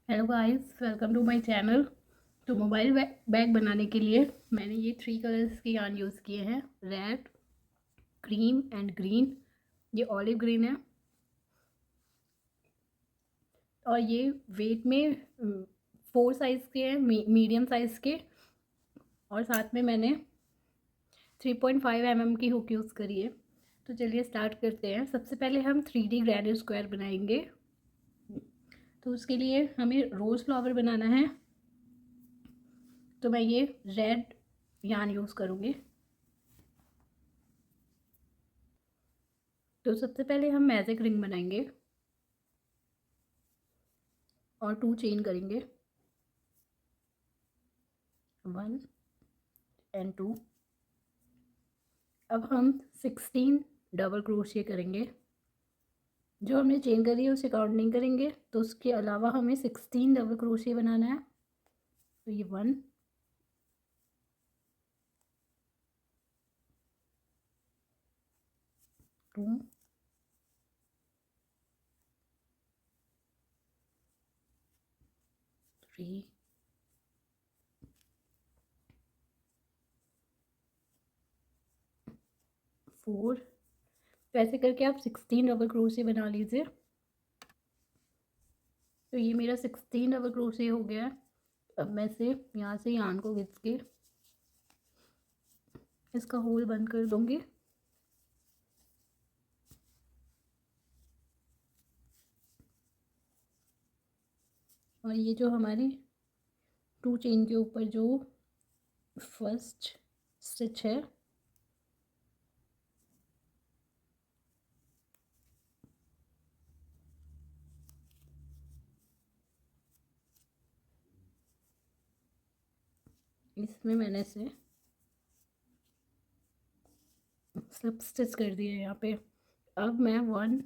Hello guys, welcome to my channel. तो mobile bag बनाने के लिए मैंने ये 3 कलर्स के यार्न यूज़ किए हैं, रेड, क्रीम एंड ग्रीन। ये ऑलिव ग्रीन है और ये वेट में 4 साइज़ के हैं, मीडियम साइज़ के। और साथ में मैंने 3.5 mm की हुक यूज़ करी है। तो चलिए स्टार्ट करते हैं। सबसे पहले हम 3D ग्रैन्युलर स्क्वायर बनाएंगे। तो उसके लिए हमें रोज़ फ्लावर बनाना है। तो मैं ये रेड यार्न यूज़ करूँगी। तो सबसे पहले हम मैजिक रिंग बनाएंगे और 2 चेन करेंगे, 1 एंड 2। अब हम 16 डबल क्रोशिया करेंगे। जो हमने चेन करी है उसे काउंट नहीं करेंगे, तो उसके अलावा हमें 16 डबल क्रोशिया बनाना है। तो ये 1, 2, 3, 4। तो ऐसे करके आप 16 डबल क्रोशिया बना लीजिए। तो ये मेरा 16 डबल क्रोशिया हो गया है। अब मैं इसे यहाँ से यार्न को खींच के इसका होल बंद कर दूँगी। और ये जो हमारी 2 चेन के ऊपर जो फर्स्ट स्टिच है, इसमें मैंने इसे स्लिप स्टिच कर दिए यहाँ पे। अब मैं 1,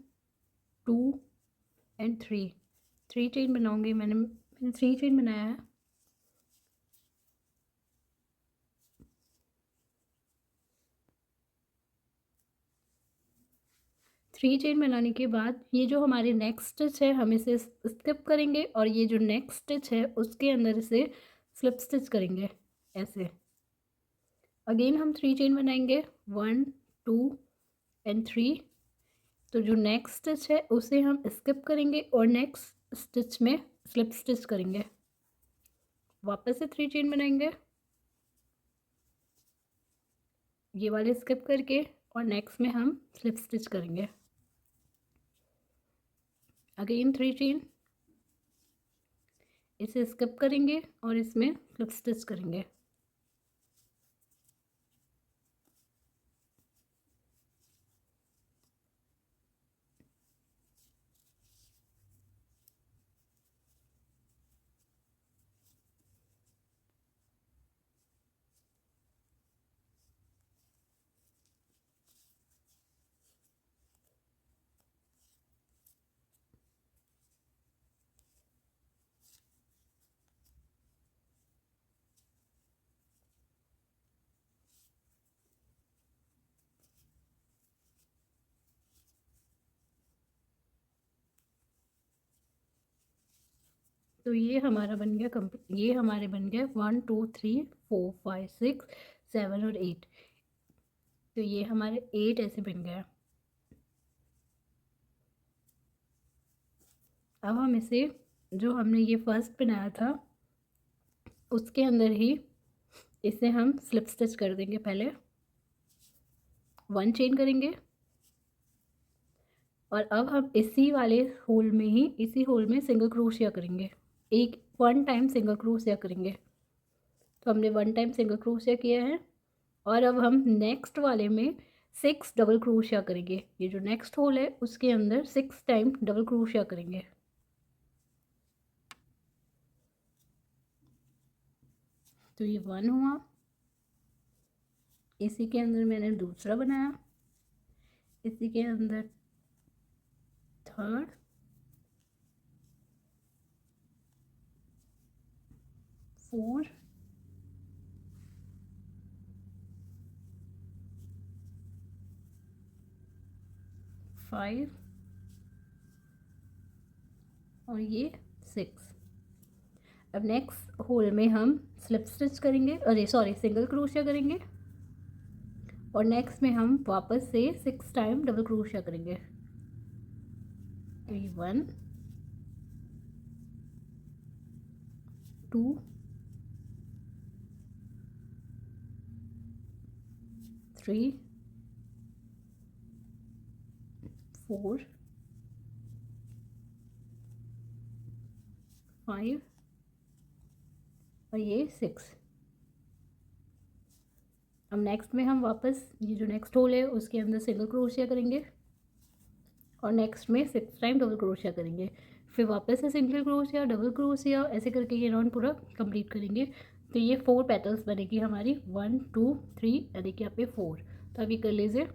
2 एंड 3 चेन बनाऊंगी। मैंने 3 चेन बनाया है। थ्री चेन बनाने के बाद ये जो हमारे नेक्स्ट स्टिच है हम इसे स्किप करेंगे और ये जो नेक्स्ट स्टिच है उसके अंदर इसे स्लिप स्टिच करेंगे ऐसे। अगेन हम 3 चेन बनाएंगे, 1, 2 एंड 3। तो जो नेक्स्ट स्टिच है उसे हम स्किप करेंगे और नेक्स्ट स्टिच में स्लिप स्टिच करेंगे। वापस से 3 चेन बनाएंगे, ये वाले स्किप करके, और नेक्स्ट में हम स्लिप स्टिच करेंगे। अगेन 3 चेन, इसे स्किप करेंगे और इसमें स्लिप स्टिच करेंगे। तो ये हमारा बन गया कंप्लीट। ये हमारे बन गए 1, 2, 3, 4, 5, 6, 7 और 8। तो ये हमारे 8 ऐसे बन गया। अब हम इसे, जो हमने ये फर्स्ट बनाया था उसके अंदर ही इसे हम स्लिप स्टिच कर देंगे। पहले 1 चेन करेंगे और अब हम इसी वाले होल में ही, इसी होल में सिंगल क्रोशिया करेंगे। 1 टाइम सिंगल क्रोशिया करेंगे। तो हमने 1 टाइम सिंगल क्रोशिया किया है और अब हम नेक्स्ट वाले में 6 डबल क्रोशिया करेंगे। ये जो नेक्स्ट होल है उसके अंदर 6 टाइम डबल क्रोशिया करेंगे। तो ये 1 हुआ, इसी के अंदर मैंने दूसरा बनाया, इसी के अंदर थर्ड, 4, 5 और ये 6। अब नेक्स्ट होल में हम स्लिप स्टिच करेंगे, अरे सॉरी सिंगल क्रोशिया करेंगे और नेक्स्ट में हम वापस से 6 टाइम डबल क्रोशिया करेंगे। तो ये 1 2 3 4 5 और ये 6। अब नेक्स्ट में हम वापस ये जो नेक्स्ट होल है उसके अंदर सिंगल क्रोशिया करेंगे और नेक्स्ट में 6 टाइम डबल क्रोशिया करेंगे, फिर वापस से सिंगल क्रोशिया डबल क्रोशिया, ऐसे करके ये राउंड पूरा कंप्लीट करेंगे। तो ये 4 पेटल्स बनेगी हमारी, 1 2 3 यानी कि यहाँ पे 4। तो अभी कर लीजिए।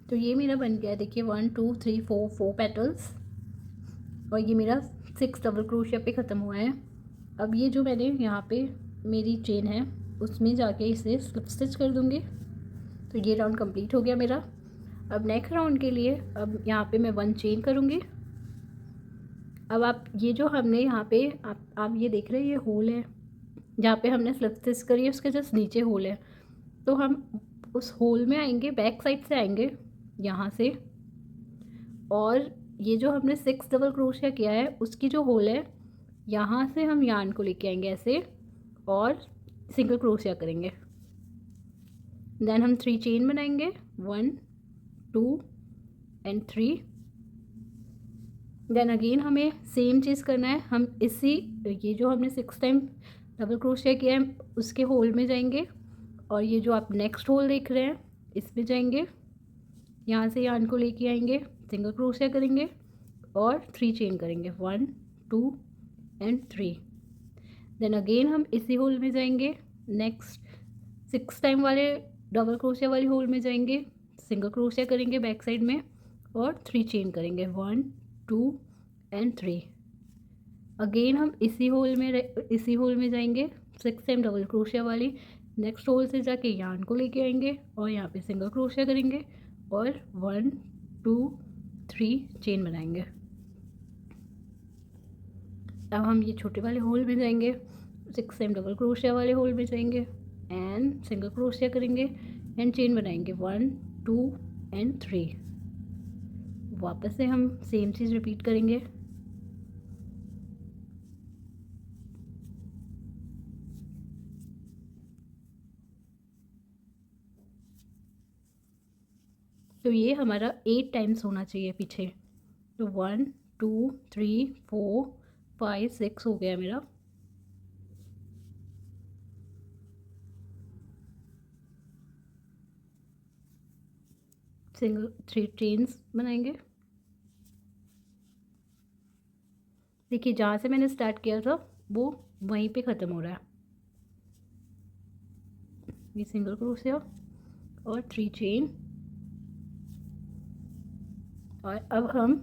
तो ये मेरा बन गया, देखिए 1 2 3 4 पेटल्स और ये मेरा 6 डबल क्रोशिया पे ख़त्म हुआ है। अब ये जो मैंने यहाँ पे मेरी चेन है उसमें जाके इसे स्लिप स्टिच कर दूँगी। तो ये राउंड कंप्लीट हो गया मेरा। अब नेक्स्ट राउंड के लिए अब यहाँ पे मैं 1 चेन करूँगी। अब आप ये जो हमने यहाँ पे आप ये देख रहे हैं, ये होल है जहाँ पे हमने स्लिप स्टिच करी है, उसके जस्ट नीचे होल है। तो हम उस होल में आएंगे, बैक साइड से आएंगे यहाँ से, और ये जो हमने 6 डबल क्रोशिया किया है उसकी जो होल है यहाँ से हम यार्न को लेके आएंगे ऐसे और सिंगल क्रोशिया करेंगे। देन हम 3 चेन बनाएंगे, 1 2 एंड 3। देन अगेन हमें सेम चीज़ करना है, हम इसी ये जो हमने 6 टाइम डबल क्रोशिया किया है उसके होल में जाएंगे और ये जो आप नेक्स्ट होल देख रहे हैं इसमें जाएंगे, यहाँ से यार्न को लेके आएंगे, सिंगल क्रोशिया करेंगे और 3 चेन करेंगे, 1 2 एंड 3। देन अगेन हम इसी होल में जाएंगे, नेक्स्ट 6 टाइम वाले डबल क्रोशिया वाली होल में जाएंगे, सिंगल क्रोशिया करेंगे बैक साइड में और 3 चेन करेंगे, 1 2 एंड 3। अगेन हम इसी होल में जाएंगे, 6 टाइम डबल क्रोशिया वाली, नेक्स्ट होल से जाके यार्न को लेके आएंगे और यहाँ पे सिंगल क्रोशिया करेंगे और 1 2 3 चेन बनाएंगे। अब हम ये छोटे वाले होल में जाएंगे, 6 टाइम डबल क्रोशिया वाले होल में जाएंगे एंड सिंगल क्रोशिया करेंगे एंड चेन बनाएंगे, 1 2 एंड 3। वापस से हम सेम चीज़ रिपीट करेंगे। तो ये हमारा 8 टाइम्स होना चाहिए पीछे। तो 1 2 3 4 5 6 हो गया मेरा। सिंगल 3 चेन्स बनाएंगे। देखिए जहाँ से मैंने स्टार्ट किया था वो वहीं पे ख़त्म हो रहा है। ये सिंगल क्रोशिया और 3 चेन और अब हम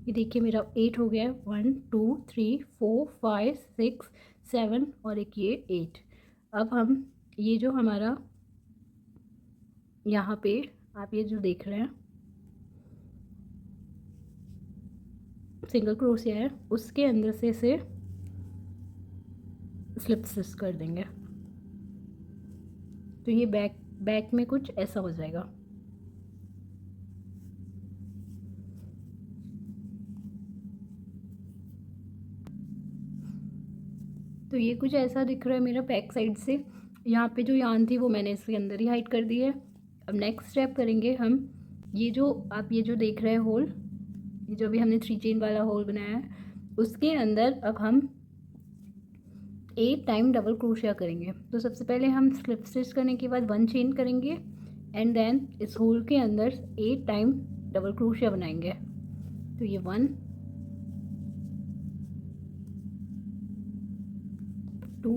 ये देखिए मेरा 8 हो गया है, 1 2 3 4 5 6 7 और एक ये 8। अब हम ये जो हमारा यहाँ पे आप ये जो देख रहे हैं सिंगल क्रोशिया है उसके अंदर से इसे स्लिप स्टिच कर देंगे। तो ये बैक में कुछ ऐसा हो जाएगा। तो ये कुछ ऐसा दिख रहा है मेरा बैक साइड से। यहाँ पे जो यार्न थी वो मैंने इसके अंदर ही हाइड कर दी है। अब नेक्स्ट स्टेप करेंगे हम, ये जो आप ये जो देख रहे हैं होल, ये जो भी हमने 3 चेन वाला होल बनाया है उसके अंदर अब हम 8 टाइम डबल क्रोशिया करेंगे। तो सबसे पहले हम स्लिप स्टिच करने के बाद 1 चेन करेंगे एंड देन इस होल के अंदर 8 टाइम डबल क्रोशिया बनाएंगे। तो ये 1 2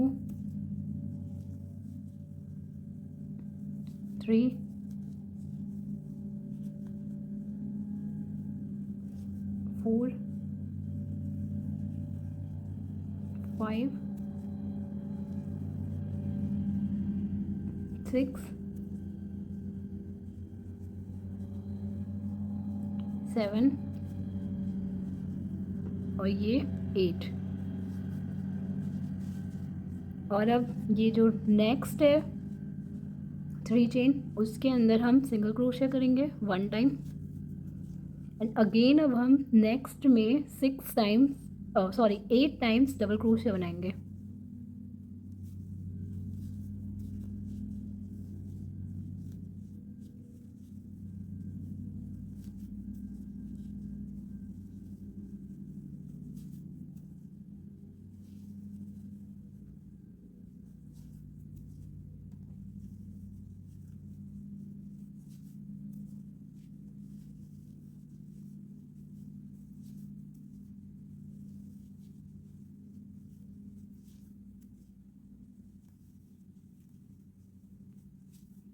3 4 5 6 7 और ये 8। और अब ये जो नेक्स्ट है 3 चेन, उसके अंदर हम सिंगल क्रोशिया करेंगे 1 टाइम एंड अगेन अब हम नेक्स्ट में 6 times sorry 8 times double crochet बनाएंगे।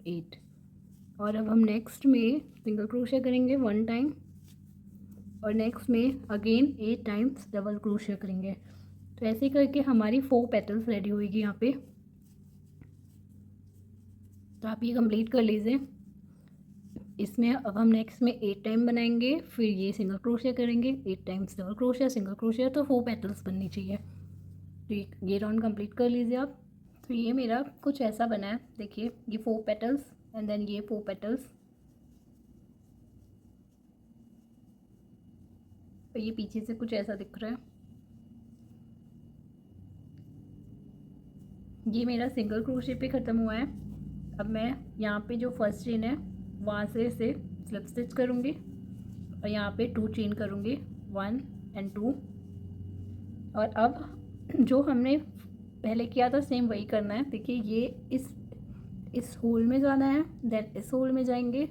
एट। और अब हम नेक्स्ट में सिंगल क्रोशिया करेंगे 1 टाइम और नेक्स्ट में अगेन 8 टाइम्स डबल क्रोशिया करेंगे। तो ऐसे करके हमारी 4 पेटल्स रेडी होएगी यहाँ पे। तो आप ये कंप्लीट कर लीजिए। इसमें अब हम नेक्स्ट में 8 टाइम बनाएंगे, फिर ये सिंगल क्रोशिया करेंगे 8 times double crochet single crochet, तो 4 पेटल्स बननी चाहिए। तो ये राउंड कंप्लीट कर लीजिए आप। तो ये मेरा कुछ ऐसा बना है, देखिए ये 4 पेटल्स एंड देन ये 4 पेटल्स। तो ये पीछे से कुछ ऐसा दिख रहा है। ये मेरा सिंगल क्रोशिया पे ख़त्म हुआ है। अब मैं यहाँ पे जो फर्स्ट चेन है वहाँ से इसे स्लिप स्टिच करूँगी और यहाँ पे 2 चेन करूँगी 1 एंड 2। और अब जो हमने पहले किया था सेम वही करना है। देखिए ये इस होल में जाना है, देन इस होल में जाएंगे,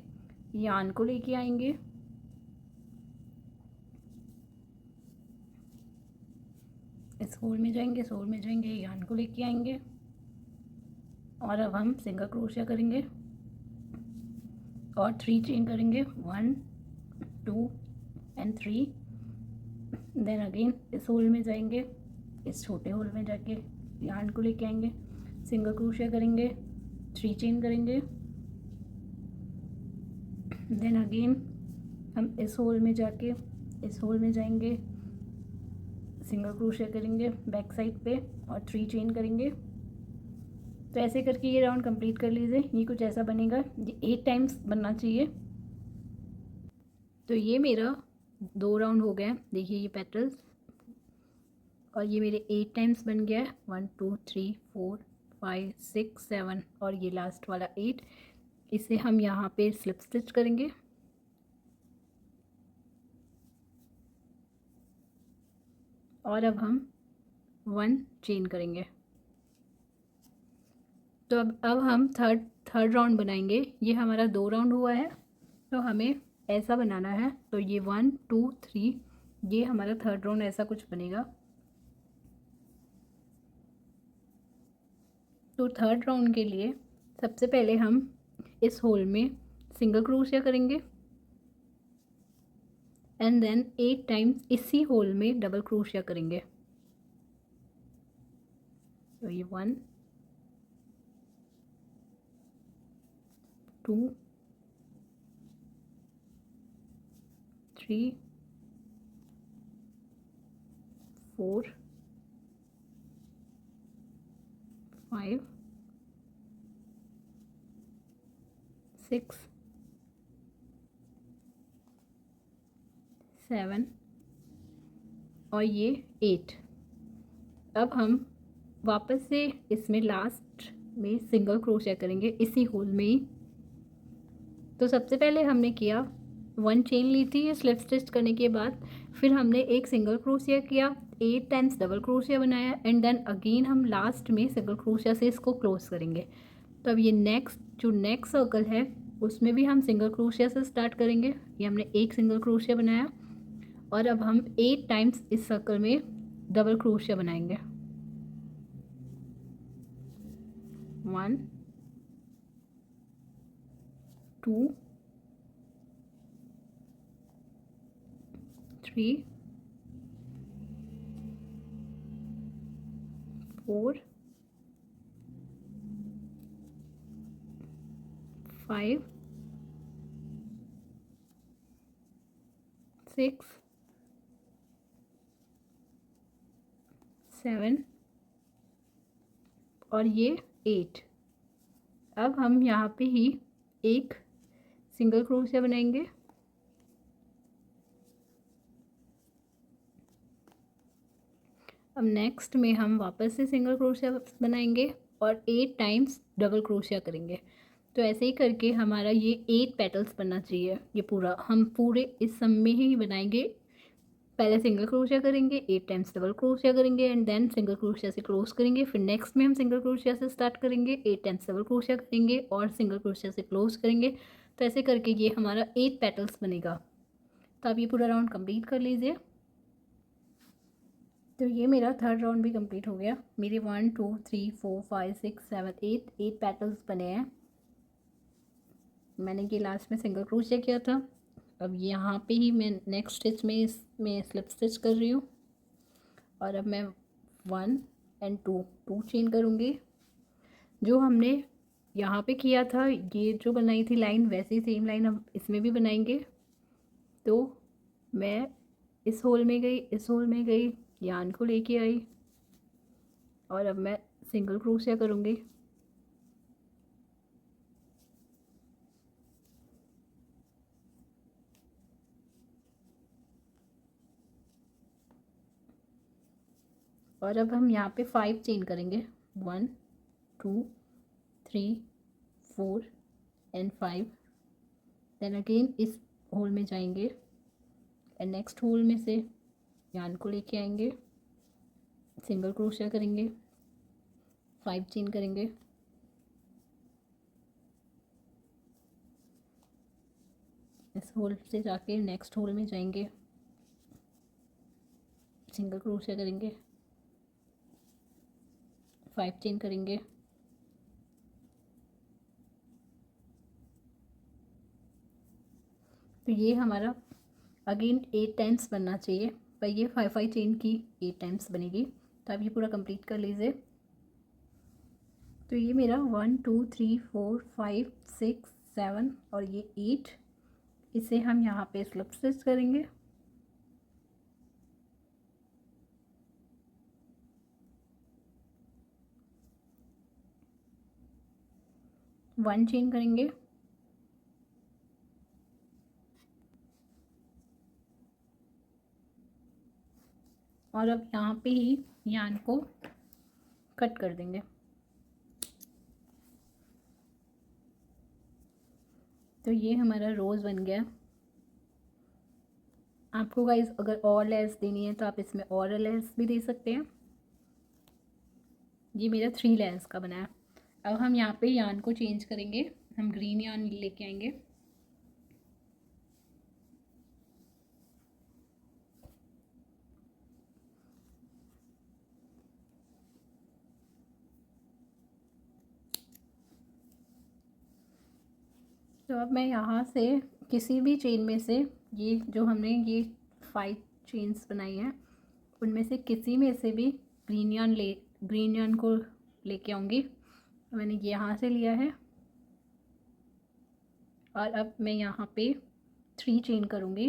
यान को लेके आएंगे, इस होल में जाएंगे, इस होल में जाएंगे, यान को लेके आएंगे। और अब हम सिंगल क्रोशिया करेंगे और 3 चेन करेंगे 1 2 एंड 3। देन अगेन इस होल में जाएंगे, इस छोटे होल में जाके यान को लेके आएंगे, सिंगल क्रोशिया करेंगे, 3 चेन करेंगे। देन अगेन हम इस होल में जाके इस होल में जाएंगे, सिंगल क्रोशिया करेंगे बैक साइड पे और 3 चेन करेंगे। तो ऐसे करके ये राउंड कंप्लीट कर लीजिए। ये कुछ ऐसा बनेगा, ये 8 टाइम्स बनना चाहिए। तो ये मेरा 2 राउंड हो गए, देखिए ये पेटल्स, और ये मेरे 8 टाइम्स बन गया है 1 2 3 4 5 6 7 और ये लास्ट वाला 8। इसे हम यहाँ पे स्लिप स्टिच करेंगे। और अब हम 1 चेन करेंगे। तो अब हम थर्ड राउंड बनाएंगे। ये हमारा 2 राउंड हुआ है, तो हमें ऐसा बनाना है। तो ये 1 2 3, ये हमारा थर्ड राउंड ऐसा कुछ बनेगा। तो थर्ड राउंड के लिए सबसे पहले हम इस होल में सिंगल क्रोशिया करेंगे एंड देन 8 टाइम्स इसी होल में डबल क्रोशिया करेंगे। तो ये 1 2 3 4 5 6 7 और ये 8। अब हम वापस से इसमें लास्ट में सिंगल क्रोशिया करेंगे इसी होल में ही। तो सबसे पहले हमने किया 1 चेन ली थी ये स्लिप स्टिच करने के बाद, फिर हमने एक सिंगल क्रोशिया किया, 8 टाइम्स डबल क्रोशिया बनाया एंड देन अगेन हम लास्ट में सिंगल क्रोशिया से इसको क्लोज करेंगे। तो अब ये नेक्स्ट सर्कल है उसमें भी हम सिंगल क्रोशिया से स्टार्ट करेंगे। ये हमने एक सिंगल क्रोशिया बनाया और अब हम 8 टाइम्स इस सर्कल में डबल क्रोशिया बनाएंगे। 1 2 3 4 5 6 7 और ये 8। अब हम यहाँ पे ही एक सिंगल क्रोशिया बनाएंगे। अब नेक्स्ट में हम वापस से सिंगल क्रोशिया बनाएंगे और 8 टाइम्स डबल क्रोशिया करेंगे। तो ऐसे ही करके हमारा ये 8 पेटल्स बनना चाहिए। ये पूरा हम पूरे इस सम में ही बनाएंगे। पहले सिंगल क्रोशिया करेंगे, 8 टाइम्स डबल क्रोशिया करेंगे एंड देन सिंगल क्रोशिया से क्लोज करेंगे। फिर नेक्स्ट में हम सिंगल क्रोशिया से स्टार्ट करेंगे, 8 टाइम्स डबल क्रोशिया करेंगे और सिंगल क्रोशिया से क्लोज करेंगे। तो ऐसे करके ये हमारा 8 पेटल्स बनेगा। तो आप ये पूरा राउंड कंप्लीट कर लीजिए। तो ये मेरा थर्ड राउंड भी कंप्लीट हो गया। मेरे 1 2 3 4 5 6 7 8 पेटल्स बने हैं। मैंने ये लास्ट में सिंगल क्रोशिया किया था। अब यहाँ पे ही मैं नेक्स्ट स्टिच में इसमें स्लिप स्टिच कर रही हूँ और अब मैं 1 एंड 2 चेन करूँगी। जो हमने यहाँ पे किया था, ये जो बनाई थी लाइन, वैसी सेम लाइन हम इसमें भी बनाएंगे। तो मैं इस होल में गई, इस होल में गई, यान को लेके आई और अब मैं सिंगल क्रोशिया करूँगी। और अब हम यहाँ पे 5 चेन करेंगे, 1 2 3 4 एंड 5। देन अगेन इस होल में जाएंगे एंड नेक्स्ट होल में से यान को लेके आएंगे, सिंगल क्रोशिया करेंगे, 5 चेन करेंगे, इस होल से जाके नेक्स्ट होल में जाएंगे, सिंगल क्रोशिया करेंगे, 5 चेन करेंगे, तो ये हमारा अगेन 8 टाइम्स बनना चाहिए, पर ये 5 चेन की 8 टाइम्स बनेगी। तो आप ये पूरा कंप्लीट कर लीजिए। तो ये मेरा 1 2 3 4 5 6 7 और ये 8, इसे हम यहाँ पे स्लिप स्टिच करेंगे। वन चेन करेंगे और अब यहाँ पे ही यान को कट कर देंगे। तो ये हमारा रोज़ बन गया। आपको गाइस अगर और लेस देनी है तो आप इसमें और लेस भी दे सकते हैं। ये मेरा 3 लेयर्स का बना है। अब हम यहाँ पे यान को चेंज करेंगे, हम ग्रीन यान लेके आएंगे। तो अब मैं यहाँ से किसी भी चेन में से, ये जो हमने ये 5 चेन्स बनाई हैं, उनमें से किसी में से भी ग्रीन यान को लेके आऊँगी। मैंने यहाँ से लिया है और अब मैं यहाँ पे 3 चेन करूँगी।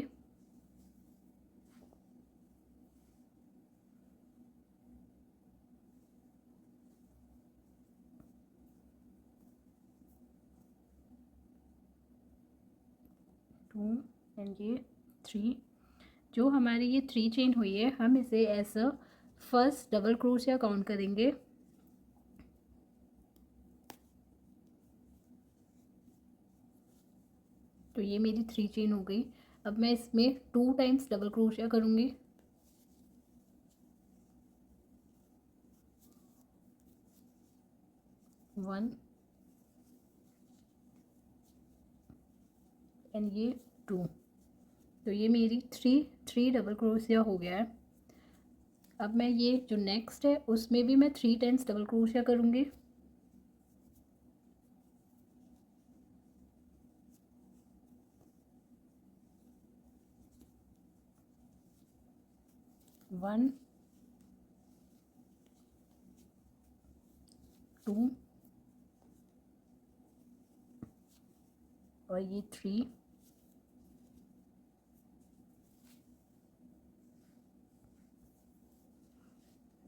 टू एंड ये 3। जो हमारी ये 3 चेन हुई है, हम इसे as a first double crochet count करेंगे। तो ये मेरी 3 चेन हो गई। अब मैं इसमें 2 टाइम्स डबल क्रोशिया करूँगी। वन एंड ये 2। तो ये मेरी थ्री डबल क्रोशिया हो गया है। अब मैं ये जो नेक्स्ट है उसमें भी मैं 3 टाइम्स डबल क्रोशिया करूँगी। वन 2 और ये 3।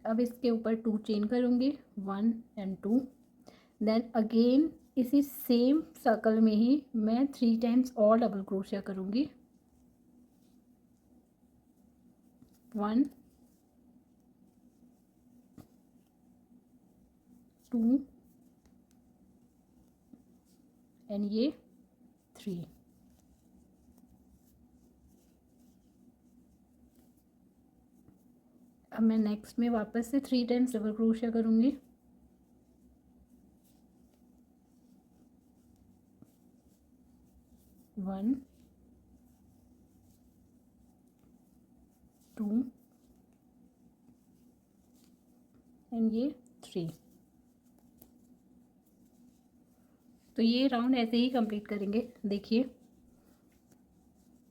अब इसके ऊपर 2 चेन करूँगी, 1 एंड 2। देन अगेन इसी सेम सर्कल में ही मैं 3 टाइम्स और डबल क्रोशिया करूँगी, 1 2 एंड ये 3। अब मैं नेक्स्ट में वापस से 3 टाइम्स डबल क्रोशिया करूँगी, 1 2 एंड ये 3। तो ये राउंड ऐसे ही कंप्लीट करेंगे। देखिए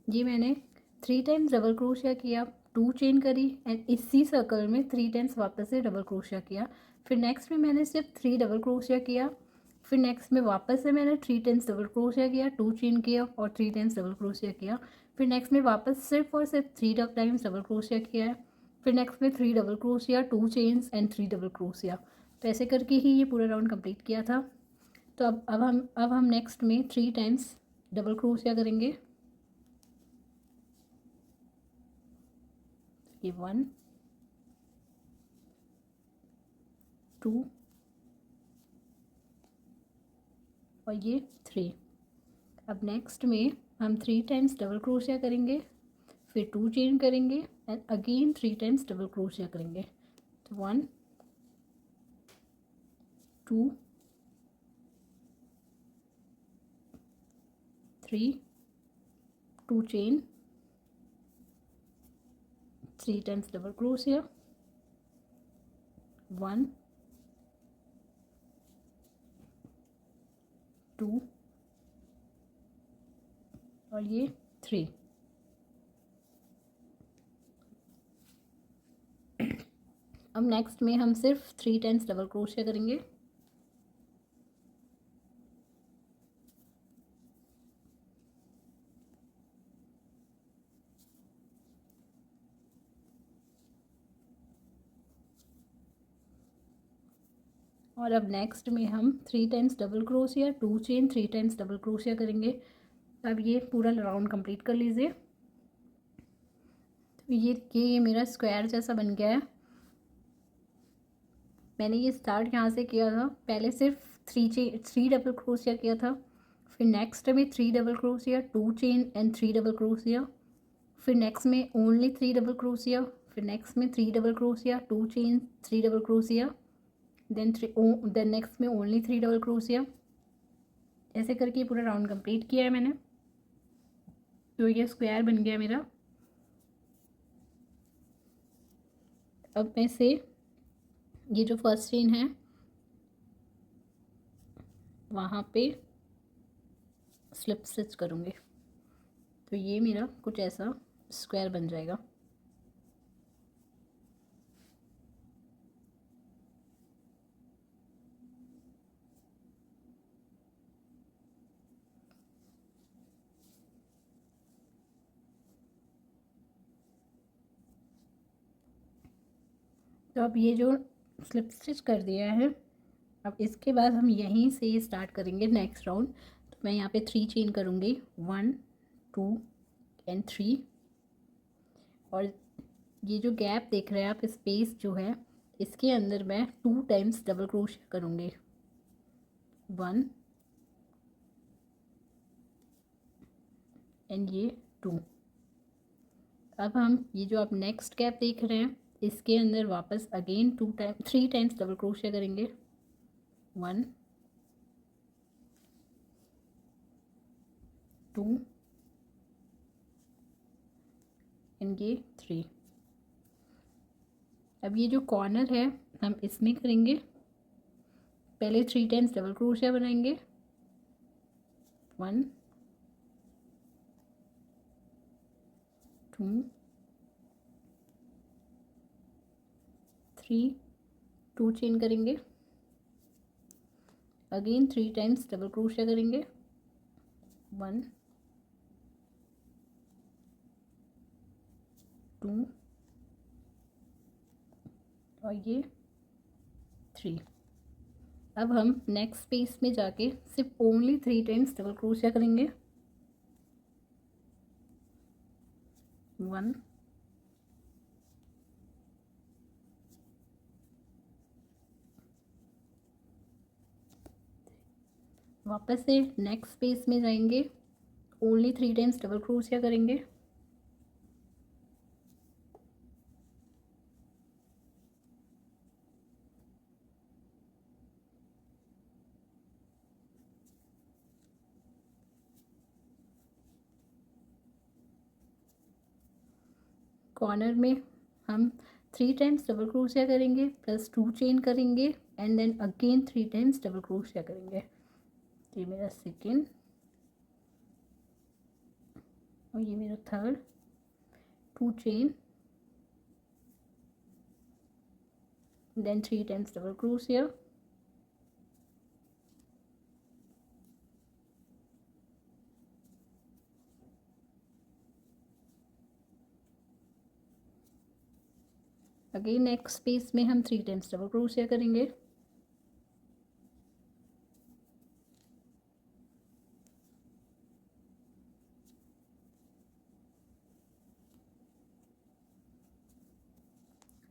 ये मैंने 3 टाइम्स डबल क्रोशिया किया, 2 चेन करी एंड इसी सर्कल में 3 टाइम्स वापस से डबल क्रोशिया किया। फिर नेक्स्ट में मैंने सिर्फ 3 डबल क्रोशिया किया, फिर नेक्स्ट में वापस से मैंने 3 टाइम्स डबल क्रोशिया किया, 2 चेन किया और 3 टाइम्स डबल क्रोशिया किया। फिर नेक्स्ट में वापस सिर्फ और सिर्फ 3 टाइम्स डबल क्रोशिया किया है। फिर नेक्स्ट में 3 double crochet, 2 chains and 3 double crochet. तो ऐसे करके ही ये पूरा राउंड कंप्लीट किया था। तो अब हम नेक्स्ट में 3 टाइम्स डबल क्रोशिया करेंगे। ये 1 2 और ये 3। अब नेक्स्ट में हम 3 टाइम्स डबल क्रोशिया करेंगे, फिर 2 चेन करेंगे and again 3 times double crochet करेंगे। तो 1 2 3 2 चेन, 3 टाइम्स डबल क्रोशिया, 1 2 और ये 3। अब नेक्स्ट में हम सिर्फ 3 टाइम्स डबल क्रोशिया करेंगे, और अब नेक्स्ट में हम 3 times double crochet, 2 chain, 3 times double crochet करेंगे। अब ये पूरा राउंड कंप्लीट कर लीजिए। तो ये मेरा स्क्वायर जैसा बन गया है। मैंने ये स्टार्ट यहाँ से किया था, पहले सिर्फ 3 डबल क्रोशिया किया था, फिर नेक्स्ट में 3 double crochet, 2 chain and 3 double crochet, फिर नेक्स्ट में ओनली 3 डबल क्रोशिया, फिर नेक्स्ट में 3 double crochet, 2 chain, 3 double crochet, then next में ओनली 3 डबल क्रोशिया। ऐसे करके पूरा राउंड कंप्लीट किया है मैंने। तो ये स्क्वायर बन गया मेरा। अब मैं से ये जो फर्स्ट चेन है वहाँ पे स्लिप स्टिच करूँगी, तो ये मेरा कुछ ऐसा स्क्वायर बन जाएगा। तो अब ये जो स्लिप स्टिच कर दिया है, अब इसके बाद हम यहीं से स्टार्ट करेंगे नेक्स्ट राउंड। तो मैं यहाँ पे 3 चेन करूँगी, 1 2 एंड 3, और ये जो गैप देख रहे हैं आप, स्पेस जो है इसके अंदर मैं 2 टाइम्स डबल क्रोशिया करूँगी, 1 एंड ये 2। अब हम ये जो आप नेक्स्ट गैप देख रहे हैं इसके अंदर वापस अगेन 3 टाइम्स डबल क्रोशिया करेंगे, 1 2 एंड ये 3। अब ये जो कॉर्नर है हम इसमें करेंगे, पहले 3 टाइम्स डबल क्रोशिया बनाएंगे, 1 2 3 2 चेन करेंगे, अगेन 3 टाइम्स डबल क्रोशिया करेंगे, 1 2 और ये 3। अब हम नेक्स्ट स्पेस में जाके सिर्फ ओनली 3 टाइम्स डबल क्रोशिया करेंगे। 1, वापस से नेक्स्ट स्पेस में जाएंगे, ओनली 3 टाइम्स डबल क्रोशिया करेंगे। कॉर्नर में हम 3 टाइम्स डबल क्रोशिया करेंगे प्लस 2 चेन करेंगे and then again 3 times double crochet करेंगे। ये मेरा सेकेंड और ये मेरा third. 2 chain then 3 times double crochet. Again next space में हम 3 टाइम्स डबल क्रोशिया करेंगे।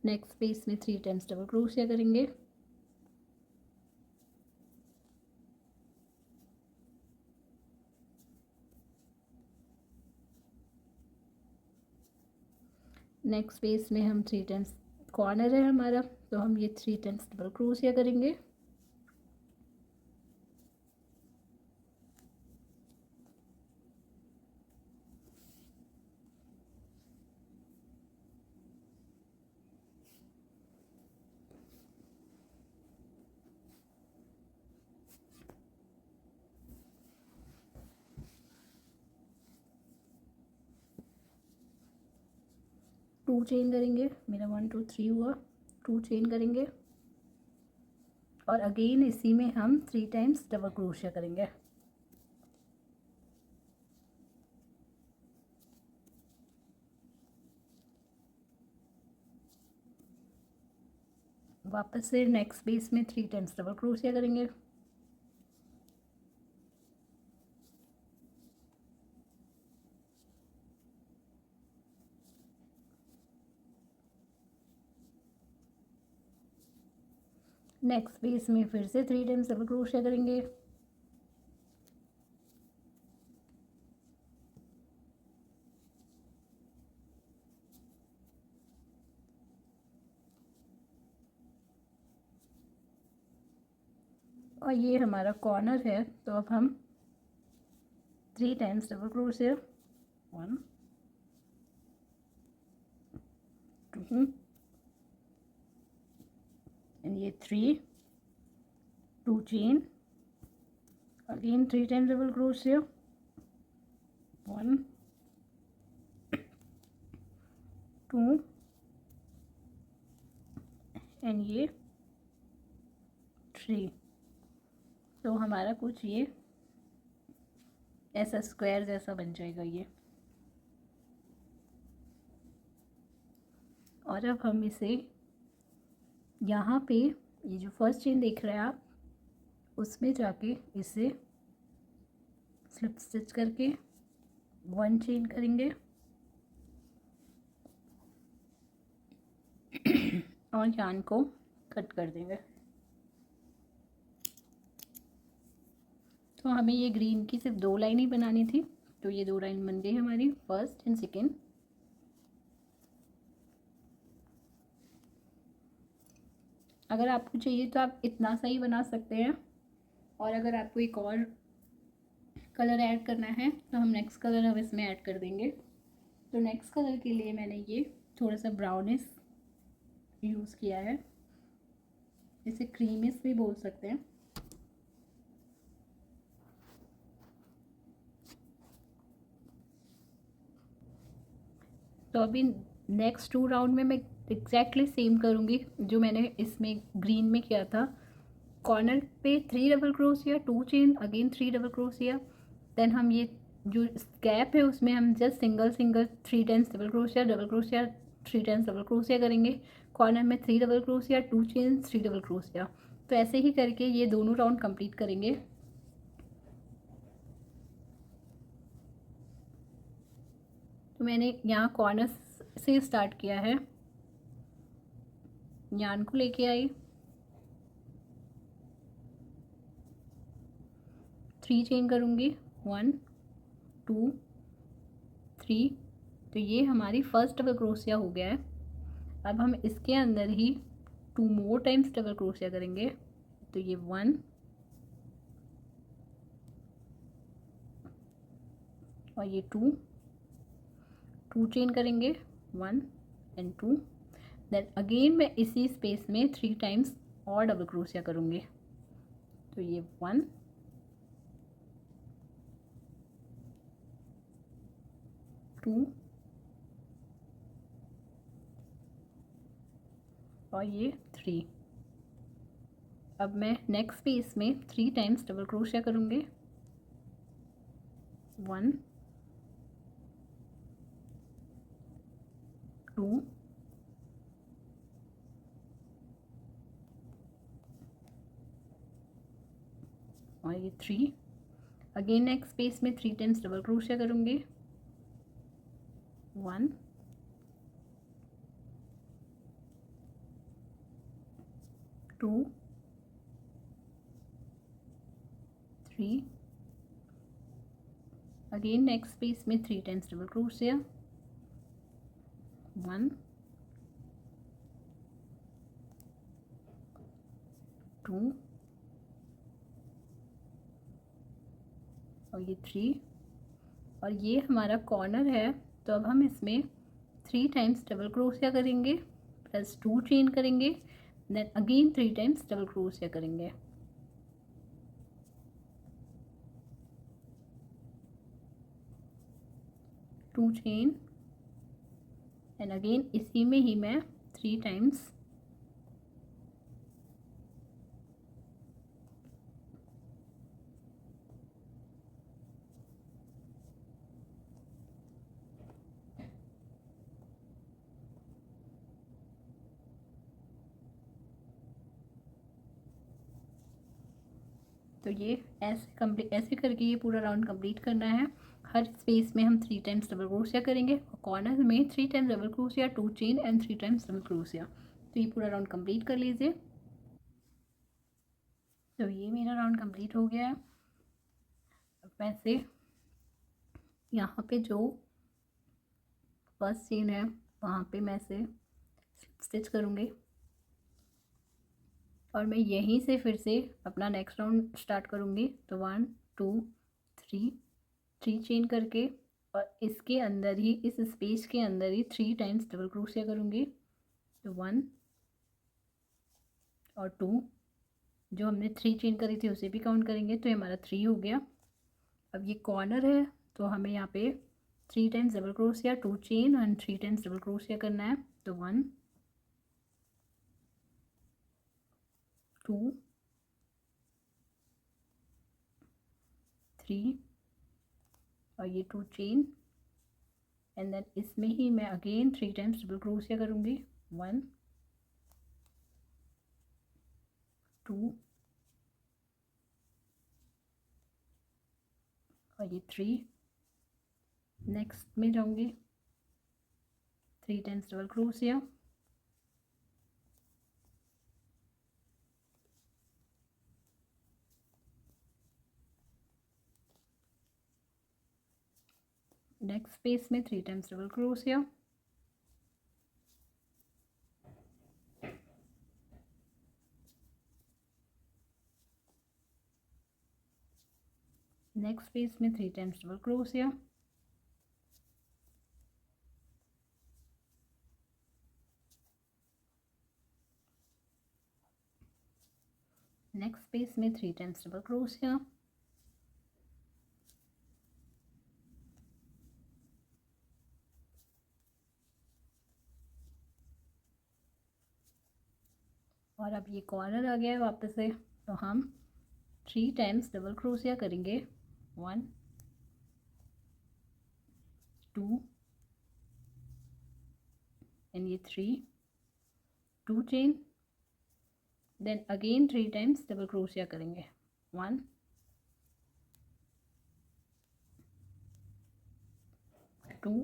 नेक्स्ट स्पेस में 3 टाइम्स डबल क्रोशिया करेंगे। नेक्स्ट स्पेस में हम 3 टाइम्स, कॉर्नर है हमारा तो हम ये 3 टाइम्स डबल क्रोशिया करेंगे। टू चेन करेंगे, मेरा 1 2 3 हुआ। 2 चेन करेंगे और अगेन इसी में हम 3 टाइम्स डबल क्रोशिया करेंगे। वापस से नेक्स्ट स्पेस में 3 टाइम्स डबल क्रोशिया करेंगे। नेक्स्ट स्पेस में फिर से 3 टाइम्स डबल क्रोशिया करेंगे। और ये हमारा कॉर्नर है तो अब हम 3 टाइम्स डबल क्रोशिया, 1 2 एंड ये 3, 2 chain, again 3 times double crochet, 1 2 and ये 3। तो हमारा कुछ ये ऐसा स्क्वायर जैसा बन जाएगा ये। और अब हम इसे यहाँ पे ये जो फर्स्ट चेन देख रहे हैं आप उसमें जाके इसे स्लिप स्टिच करके 1 चेन करेंगे और यार्न को कट कर देंगे। तो हमें ये ग्रीन की सिर्फ 2 लाइन ही बनानी थी तो ये 2 लाइन बन गई हमारी, फर्स्ट एंड सेकेंड। अगर आपको चाहिए तो आप इतना सा ही बना सकते हैं और अगर आपको एक और कलर ऐड करना है तो हम नेक्स्ट कलर हम इसमें ऐड कर देंगे। तो नेक्स्ट कलर के लिए मैंने ये थोड़ा सा ब्राउनिश यूज़ किया है, इसे क्रीमिश भी बोल सकते हैं। तो अभी नेक्स्ट 2 राउंड में मैं एग्जैक्टली सेम करूँगी जो मैंने इसमें ग्रीन में किया था। कॉर्नर पे 3 double crochet, 2 chain, again 3 double crochet, then हम ये जो गैप है उसमें हम just single 3 times double crochet 3 times double crochet करेंगे, कॉर्नर में 3 double crochet, 2 chain, 3 double crochet. तो ऐसे ही करके ये दोनों राउंड कंप्लीट करेंगे। तो मैंने यहाँ कॉर्नर से स्टार्ट किया है, यान को लेके आई, 3 चेन करूँगी, 1 2 3। तो ये हमारी फर्स्ट डबल क्रोशिया हो गया है। अब हम इसके अंदर ही 2 मोर टाइम्स डबल क्रोशिया करेंगे। तो ये 1 और ये 2 चेन करेंगे, 1 एंड 2। देन अगेन मैं इसी स्पेस में 3 टाइम्स और डबल क्रोशिया करूँगी। तो ये 1 2 और ये 3। अब मैं नेक्स्ट स्पेस में 3 टाइम्स डबल क्रोशिया करूँगी, 1 2 और ये 3। अगेन नेक्स्ट स्पेस में 3 टाइम्स डबल क्रोशिया करूँगी, 1 2 3। अगेन नेक्स्ट स्पेस में 3 टाइम्स डबल क्रोशिया, 1 2 और ये 3। और ये हमारा कॉर्नर है। तो अब हम इसमें 3 टाइम्स डबल क्रोशिया करेंगे, प्लस 2 चेन करेंगे, then again 3 times double crochet करेंगे। टू चेन एंड अगेन इसी में ही मैं 3 टाइम्स तो ये ऐसे करके ये पूरा राउंड कंप्लीट करना है। हर स्पेस में हम 3 टाइम्स डबल क्रोशिया करेंगे और कॉर्नर में 3 times double crochet, 2 chain and 3 times double crochet. तो ये पूरा राउंड कंप्लीट कर लीजिए। तो ये मेरा राउंड कंप्लीट हो गया है। अब वैसे यहाँ पे जो फर्स्ट चेन है वहाँ पे मैं से स्टिच करूँगी और मैं यहीं से फिर से अपना नेक्स्ट राउंड स्टार्ट करूँगी। तो 1 2 3 चेन करके और इसके अंदर ही, इस स्पेस के अंदर ही 3 टाइम्स डबल क्रोशिया करूँगी। तो 1 और 2, जो हमने 3 चेन करी थी उसे भी काउंट करेंगे। तो ये हमारा 3 हो गया। अब ये कॉर्नर है तो हमें यहाँ पे 3 times double crochet, 2 chain and 3 times double crochet करना है। तो 1 2 3 और ये 2 चेन एंड देन इसमें ही मैं अगेन 3 टाइम्स डबल क्रोशिया करूँगी। 1 2 और ये 3। नेक्स्ट में जाऊँगी 3 times double crochet, next space में 3 times double crochet, next space में 3 times double crochet, next space में 3 टाइम्स डबल क्रोशिया, और अब ये कॉर्नर आ गया है वापस से। तो हम 3 टाइम्स डबल क्रोशिया करेंगे। 1 2 ये 3, 2 chain, then again 3 times double crochet करेंगे, 1, 2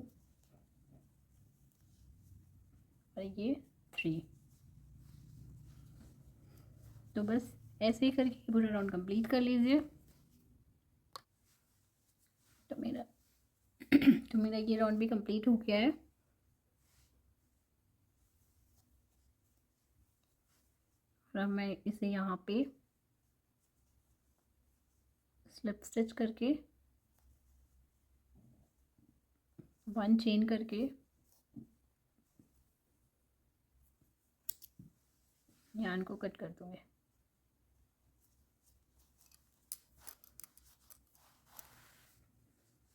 और ये 3। तो बस ऐसे ही करके पूरा राउंड कंप्लीट कर लीजिए। तो मेरा तो मेरा ये राउंड भी कंप्लीट हो गया है। और अब मैं इसे यहाँ पे स्लिप स्टिच करके 1 चेन करके यार्न को कट कर दूँगी।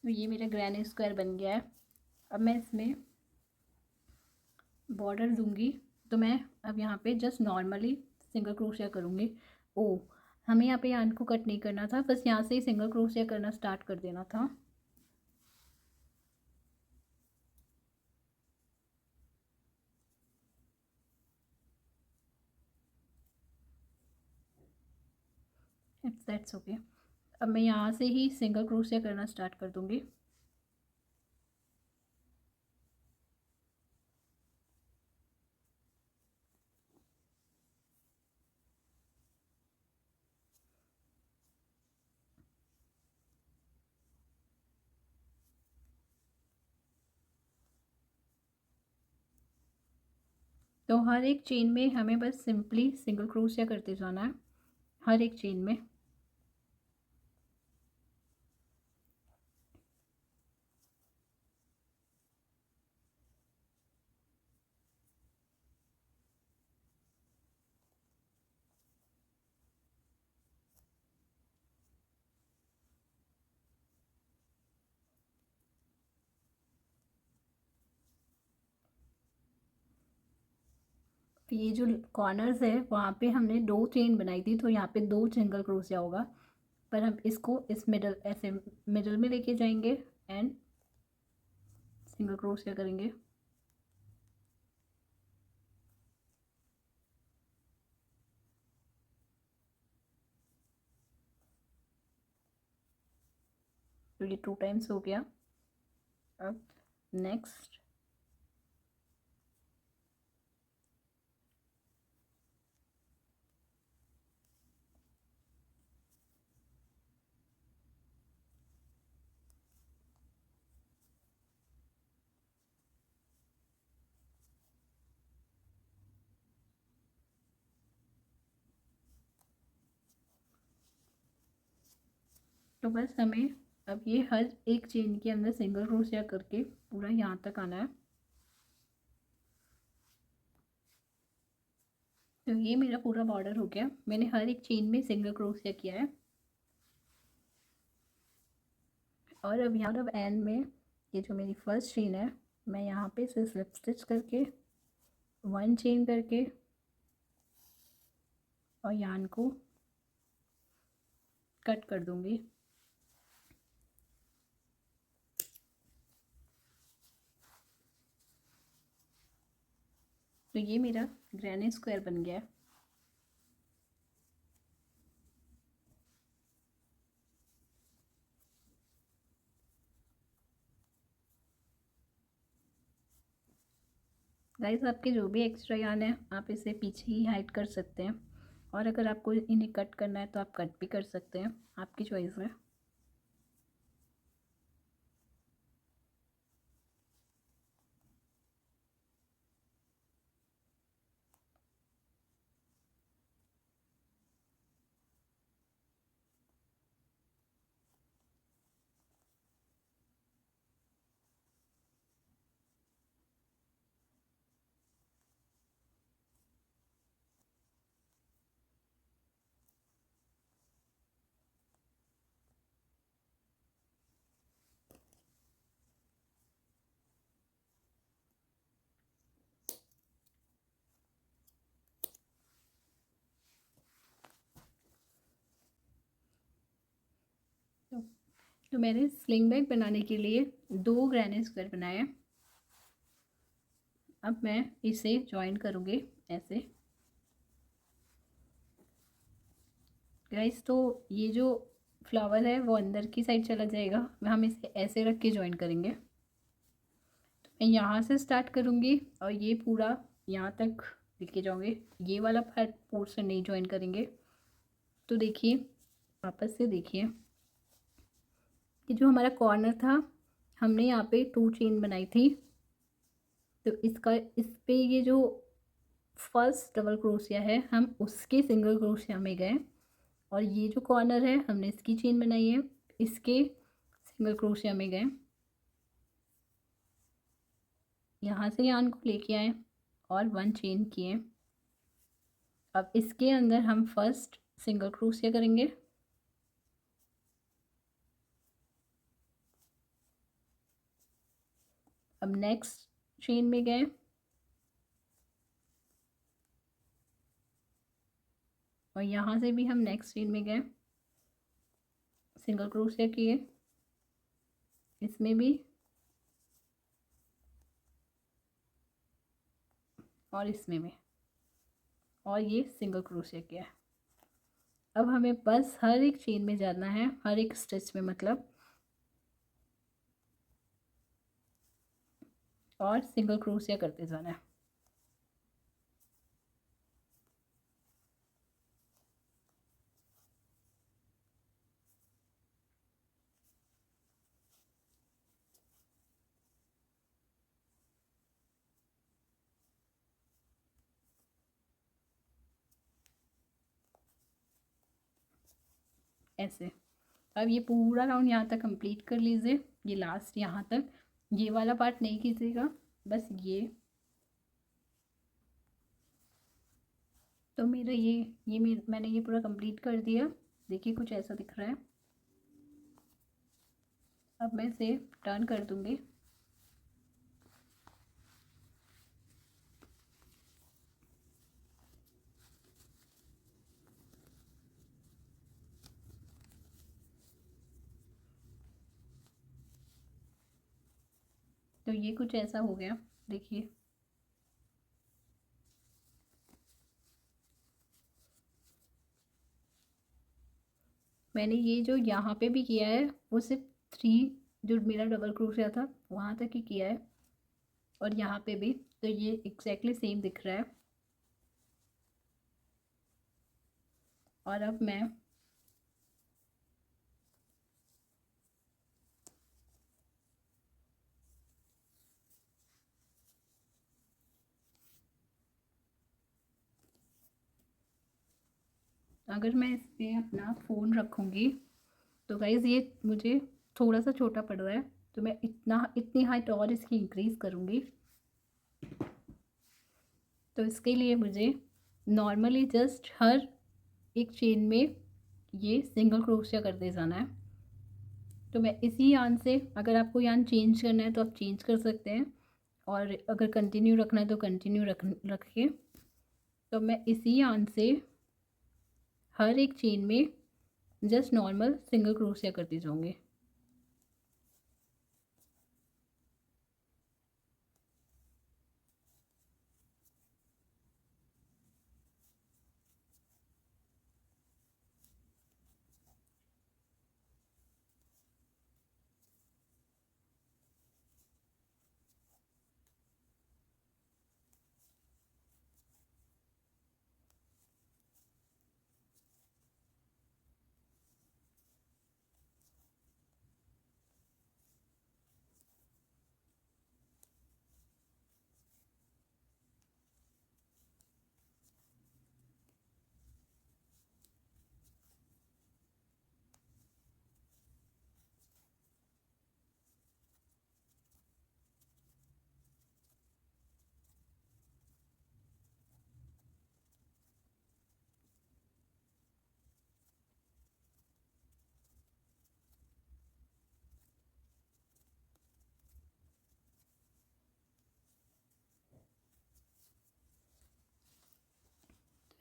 तो ये मेरा ग्रैनी स्क्वायर बन गया है। अब मैं इसमें बॉर्डर दूंगी। तो मैं अब यहाँ पे जस्ट नॉर्मली सिंगल क्रोशिया करूँगी। ओ, हमें यहाँ पे यार्न को कट नहीं करना था, बस यहाँ से ही सिंगल क्रोशिया करना स्टार्ट कर देना था। It's that's okay. अब मैं यहाँ से ही सिंगल क्रोशिया करना स्टार्ट कर दूँगी। तो हर एक चेन में हमें बस सिंपली सिंगल क्रोशिया करते जाना है, हर एक चेन में। ये जो कॉर्नर्स है वहाँ पे हमने 2 चेन बनाई थी, तो यहाँ पे 2 सिंगल क्रोशिया होगा। पर हम इसको इस मिडल ऐसे मिडल में लेके जाएंगे एंड सिंगल क्रोशिया करेंगे। तो ये 2 टाइम्स हो गया। अब नेक्स्ट तो बस हमें अब ये हर एक चेन के अंदर सिंगल क्रोशिया करके पूरा यहाँ तक आना है। तो ये मेरा पूरा बॉर्डर हो गया। मैंने हर एक चेन में सिंगल क्रोशिया किया है। और अब यहाँ अब एंड में ये जो मेरी फर्स्ट चेन है, मैं यहाँ पे इसे स्लिप स्टिच करके 1 चेन करके और यार्न को कट कर दूंगी। तो ये मेरा ग्रैनी स्क्वायर बन गया है। गाइस, आपके जो भी एक्स्ट्रा यार्न है आप इसे पीछे ही हाइड कर सकते हैं, और अगर आपको इन्हें कट करना है तो आप कट भी कर सकते हैं, आपकी चॉइस है। तो, तो मैंने स्लिंग बैग बनाने के लिए 2 ग्रैनी स्क्वायर बनाए हैं। अब मैं इसे जॉइन करूँगी ऐसे। गाइस तो ये जो फ्लावर है वो अंदर की साइड चला जाएगा, हम इसे ऐसे रख के जॉइन करेंगे। तो मैं यहाँ से स्टार्ट करूँगी और ये पूरा यहाँ तक लेके जाऊँगी। ये वाला पार्ट पोर्शन नहीं जॉइन करेंगे। तो देखिए, वापस से देखिए कि जो हमारा कॉर्नर था, हमने यहाँ पे 2 चेन बनाई थी। तो इस पे ये जो फर्स्ट डबल क्रोशिया है, हम उसके सिंगल क्रोशिया में गए और ये जो कॉर्नर है हमने इसकी चेन बनाई है, इसके सिंगल क्रोशिया में गए, यहाँ से यार्न को लेके आए और 1 चेन किए। अब इसके अंदर हम फर्स्ट सिंगल क्रोशिया करेंगे, अब नेक्स्ट चेन में गए और यहाँ से भी हम नेक्स्ट चेन में गए, सिंगल क्रोशिया किए, इसमें भी और इसमें भी, और ये सिंगल क्रोशिया किया। अब हमें बस हर एक चेन में जाना है, हर एक स्टिच में मतलब, और सिंगल क्रोशिया करते जाना है। ऐसे अब ये पूरा राउंड यहाँ तक कंप्लीट कर लीजिए, ये लास्ट यहाँ तक, ये वाला पार्ट नहीं कीजिएगा, बस ये। तो मेरा मैंने ये पूरा कंप्लीट कर दिया। देखिए कुछ ऐसा दिख रहा है। अब मैं इसे टर्न कर दूंगी। तो ये कुछ ऐसा हो गया, देखिए। मैंने ये जो यहाँ पे भी किया है वो सिर्फ 3, जो मेरा डबल क्रोशिया था वहाँ तक ही किया है, और यहाँ पे भी। तो ये एग्जैक्टली सेम दिख रहा है। और अब मैं अगर मैं इस पर अपना फ़ोन रखूँगी तो गाइज़ ये मुझे थोड़ा सा छोटा पड़ रहा है, तो मैं इतनी हाइट और इसकी इंक्रीज़ करूँगी। तो इसके लिए मुझे नॉर्मली जस्ट हर एक चेन में ये सिंगल क्रोशिया करते जाना है। तो मैं इसी यान से, अगर आपको यान चेंज करना है तो आप चेंज कर सकते हैं, और अगर कंटिन्यू रखना है तो कंटिन्यू रखिए। तो मैं इसी यान से हर एक चेन में जस्ट नॉर्मल सिंगल क्रोशिया करती जाऊँगी।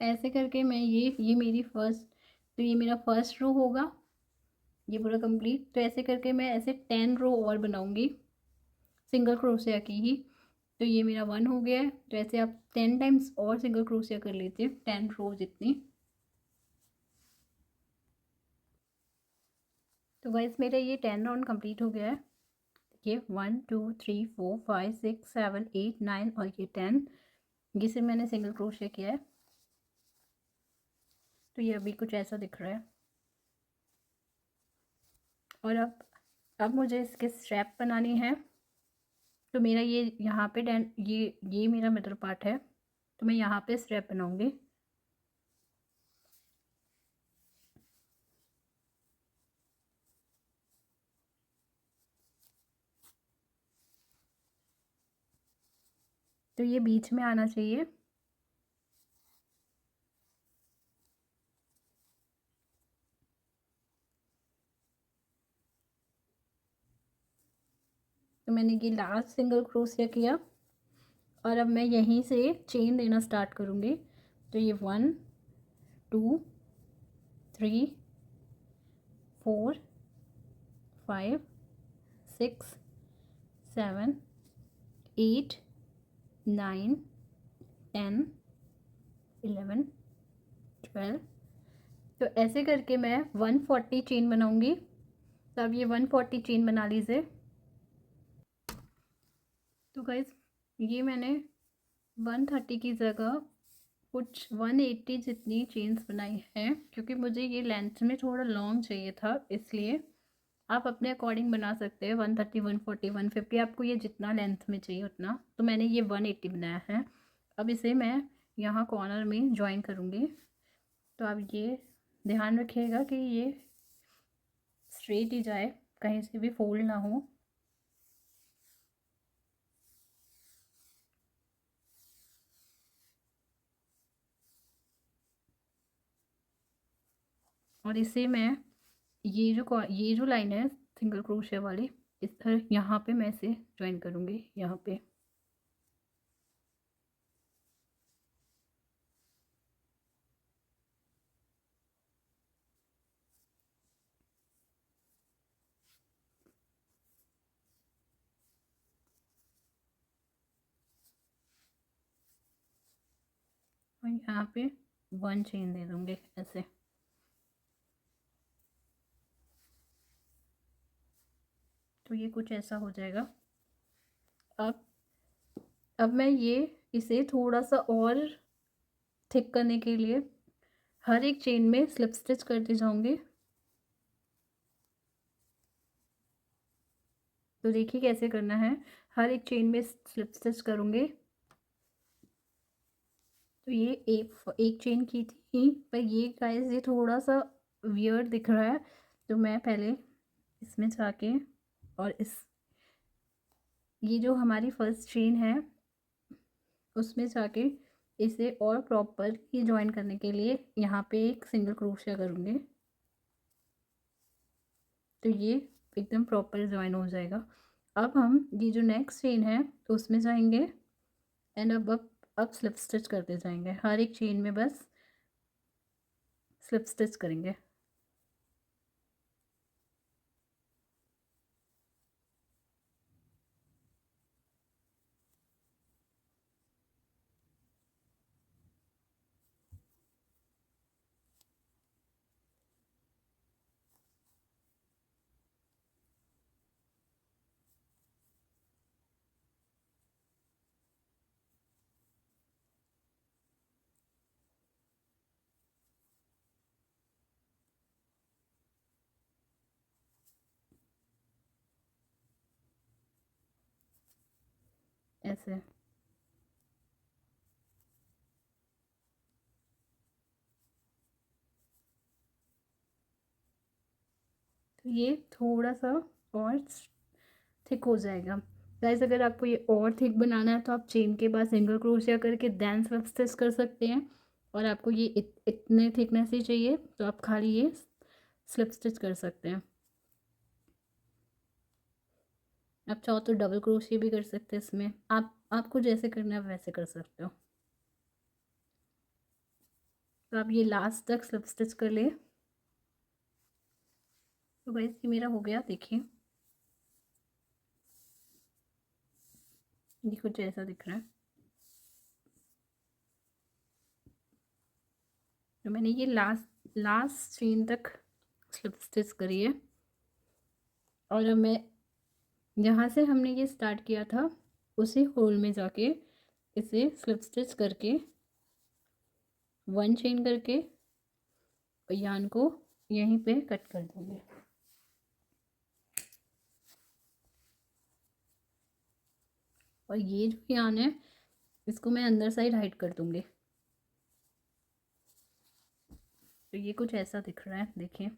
ऐसे करके मैं ये मेरी फर्स्ट, तो ये मेरा फर्स्ट रो होगा, ये पूरा कंप्लीट। तो ऐसे करके मैं ऐसे 10 रो और बनाऊंगी सिंगल क्रोशिया की ही। तो ये मेरा 1 हो गया है। तो ऐसे आप 10 टाइम्स और सिंगल क्रोशिया कर लीजिए, 10 रो जितनी। तो गाइस मेरा ये 10 राउंड कंप्लीट हो गया है। ये 1 2 3 4 5 6 7 8 9 और ये 10, जिसे मैंने सिंगल क्रोशिया किया है। तो ये अभी कुछ ऐसा दिख रहा है। और अब मुझे इसके स्ट्रैप बनानी है। तो मेरा ये यहाँ पे ये मेरा मिडल पार्ट है, तो मैं यहाँ पे स्ट्रैप बनाऊंगी। तो ये बीच में आना चाहिए। तो मैंने ये लास्ट सिंगल क्रोशिया किया और अब मैं यहीं से चेन देना स्टार्ट करूँगी। तो ये 1 2 3 4 5 6 7 8 9 10 11 12। तो ऐसे करके मैं 140 चेन बनाऊंगी। तो अब ये 140 चेन बना लीजिए। तो गाइस ये मैंने 130 की जगह कुछ 180 जितनी चेन्स बनाई हैं, क्योंकि मुझे ये लेंथ में थोड़ा लॉन्ग चाहिए था, इसलिए आप अपने अकॉर्डिंग बना सकते हैं। 130 140 150 आपको ये जितना लेंथ में चाहिए उतना। तो मैंने ये 180 बनाया है। अब इसे मैं यहाँ कॉर्नर में ज्वाइन करूँगी। तो आप ये ध्यान रखिएगा कि ये स्ट्रेट ही जाए, कहीं से भी फोल्ड ना हो। और इसे मैं ये जो लाइन है सिंगल क्रोशिया वाली, इस तरह यहाँ पे मैं इसे ज्वाइन करूँगी यहाँ पे। और यहाँ पे 1 चेन दे दूँगी ऐसे। तो ये कुछ ऐसा हो जाएगा। अब अब मैं इसे थोड़ा सा और थिक करने के लिए हर एक चेन में स्लिप स्टिच करती जाऊंगी। तो देखिए कैसे करना है, हर एक चेन में स्लिप स्टिच करूंगी। तो ये एक चेन की थी, पर ये गाइस ये थोड़ा सा वियर्ड दिख रहा है। तो मैं पहले इसमें जाके और ये जो हमारी फर्स्ट चेन है उसमें जाके इसे और प्रॉपर ही ज्वाइन करने के लिए यहाँ पे एक सिंगल क्रोशिया करूँगी। तो ये एकदम प्रॉपर ज्वाइन हो जाएगा। अब हम ये जो नेक्स्ट चेन है तो उसमें जाएंगे एंड अब स्लिप स्टिच करते जाएंगे, हर एक चेन में बस स्लिप स्टिच करेंगे। ऐसे तो ये थोड़ा सा और थिक हो जाएगा। गाइस अगर आपको ये और थिक बनाना है तो आप चेन के बाद सिंगल क्रोशिया करके देन स्लिप स्टिच कर सकते हैं। और आपको ये इतने थिकनेस ही चाहिए तो आप खाली ये स्लिप स्टिच कर सकते हैं। आप चाहो तो डबल क्रोशिया भी कर सकते हैं इसमें, आपको जैसे करना है वैसे कर सकते हो। तो आप ये लास्ट तक स्लिप स्टिच कर ले। तो गाइस ये मेरा हो गया, देखिए। ये कुछ ऐसा दिख रहा है। तो मैंने ये लास्ट लास्ट चेन तक स्लिप स्टिच करी है। और अब मैं जहाँ से हमने ये स्टार्ट किया था उसी होल में जाके इसे स्लिप स्टिच करके 1 चेन करके यान को यहीं पे कट कर दूँगी। और ये जो यान है इसको मैं अंदर साइड हाइड कर दूँगी। तो ये कुछ ऐसा दिख रहा है, देखिए।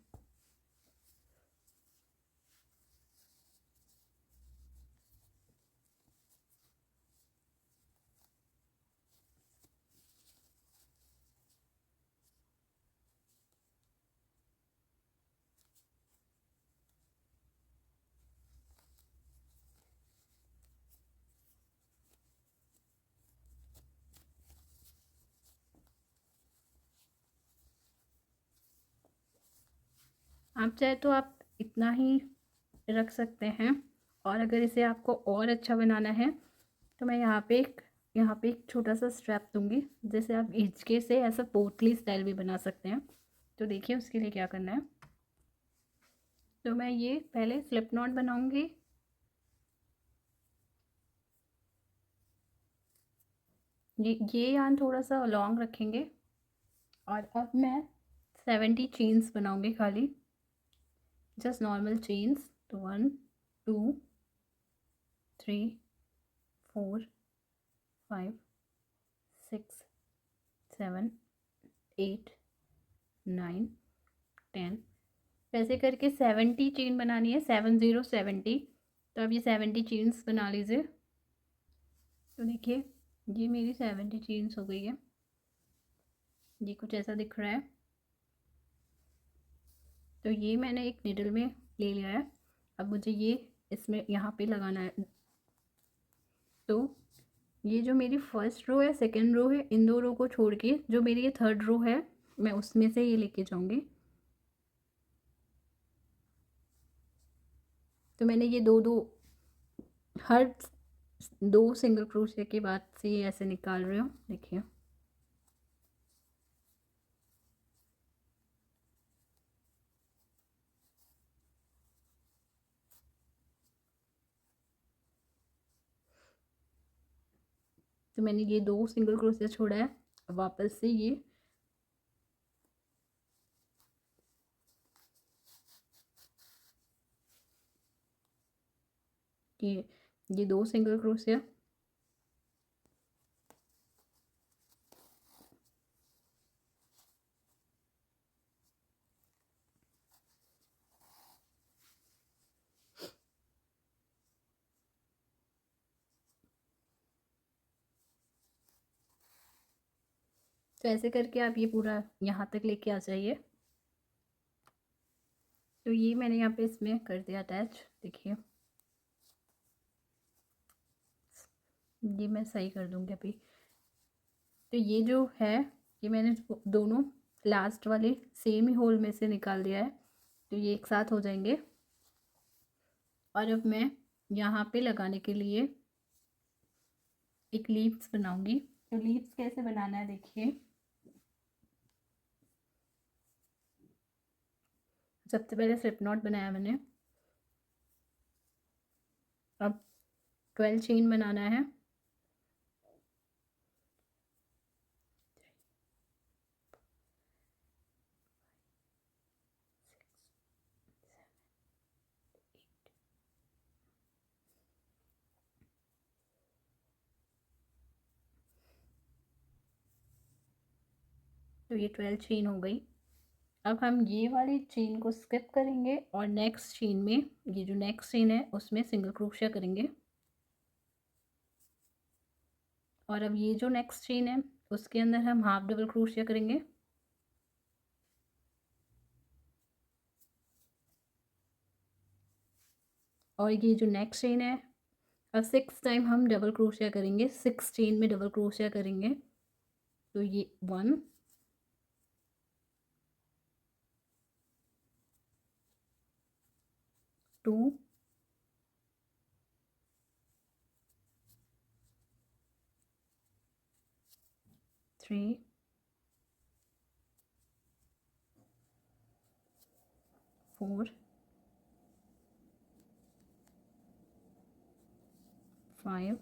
आप चाहे तो आप इतना ही रख सकते हैं। और अगर इसे आपको और अच्छा बनाना है तो मैं यहाँ पे एक छोटा सा स्ट्रैप दूंगी, जैसे आप हिचके से ऐसा पोटली स्टाइल भी बना सकते हैं। तो देखिए उसके लिए क्या करना है। तो मैं ये पहले स्लिप नॉट बनाऊंगी। ये यान थोड़ा सा लॉन्ग रखेंगे। और अब मैं 70 चेन्स बनाऊंगी खाली, जस्ट नॉर्मल चेन्स। तो 1 2 3 4 5 6 7 8 9 10, वैसे करके 70 चेन बनानी है, 70 70। तो अब ये 70 चेन्स बना लीजिए। तो देखिए ये मेरी 70 चेन्स हो गई है। ये कुछ ऐसा दिख रहा है। तो ये मैंने एक निडल में ले लिया है। अब मुझे ये इसमें यहाँ पे लगाना है। तो ये जो मेरी फर्स्ट रो है, सेकंड रो है, इन दो रो को छोड़ के जो मेरी ये थर्ड रो है मैं उसमें से ये लेके जाऊंगी। तो मैंने ये दो दो हर 2 सिंगल क्रोशिया के बाद से ये ऐसे निकाल रही हूँ, देखिए। तो मैंने ये 2 सिंगल क्रोशिया छोड़ा है। अब वापस से ये 2 सिंगल क्रोशिया। तो ऐसे करके आप ये पूरा यहाँ तक लेके आ जाइए। तो ये मैंने यहाँ पे इसमें कर दिया अटैच, देखिए। ये मैं सही कर दूंगी अभी। तो ये जो है ये मैंने दोनों लास्ट वाले सेम ही होल में से निकाल दिया है। तो ये एक साथ हो जाएंगे। और अब मैं यहाँ पे लगाने के लिए एक लीव्स बनाऊंगी। तो लीव्स कैसे बनाना है, देखिए। सबसे पहले स्लिप नॉट बनाया मैंने। अब 12 चेन बनाना है। तो ये 12 चेन हो गई। अब हम ये वाली चेन को स्किप करेंगे और नेक्स्ट चेन में, ये जो नेक्स्ट चेन है उसमें सिंगल क्रोशिया करेंगे। और अब ये जो नेक्स्ट चेन है उसके अंदर हम हाफ डबल क्रोशिया करेंगे। और ये जो नेक्स्ट चेन है, अब 6 टाइम हम डबल क्रोशिया करेंगे, 6 चेन में डबल क्रोशिया करेंगे। तो ये 1 2 3 4 5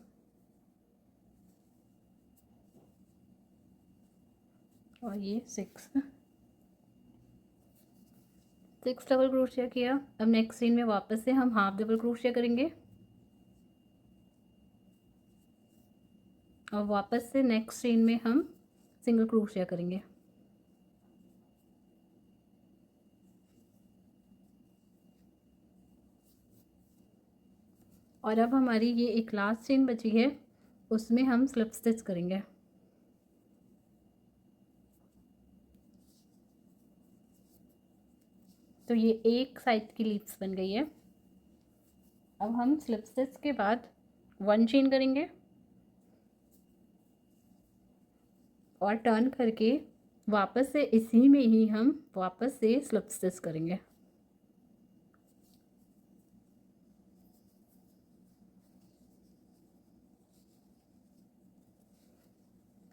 और ये 6 डबल क्रोशिया किया। अब नेक्स्ट चेन में वापस से हम हाफ डबल क्रोशिया करेंगे और वापस से नेक्स्ट चेन में हम सिंगल क्रोशिया करेंगे। और अब हमारी ये एक लास्ट चेन बची है, उसमें हम स्लिप स्टिच करेंगे। तो ये एक साइड की लीव्स बन गई है। अब हम स्लिप स्टिच के बाद 1 चेन करेंगे और टर्न करके वापस से इसी में ही हम वापस से स्लिप स्टिच करेंगे।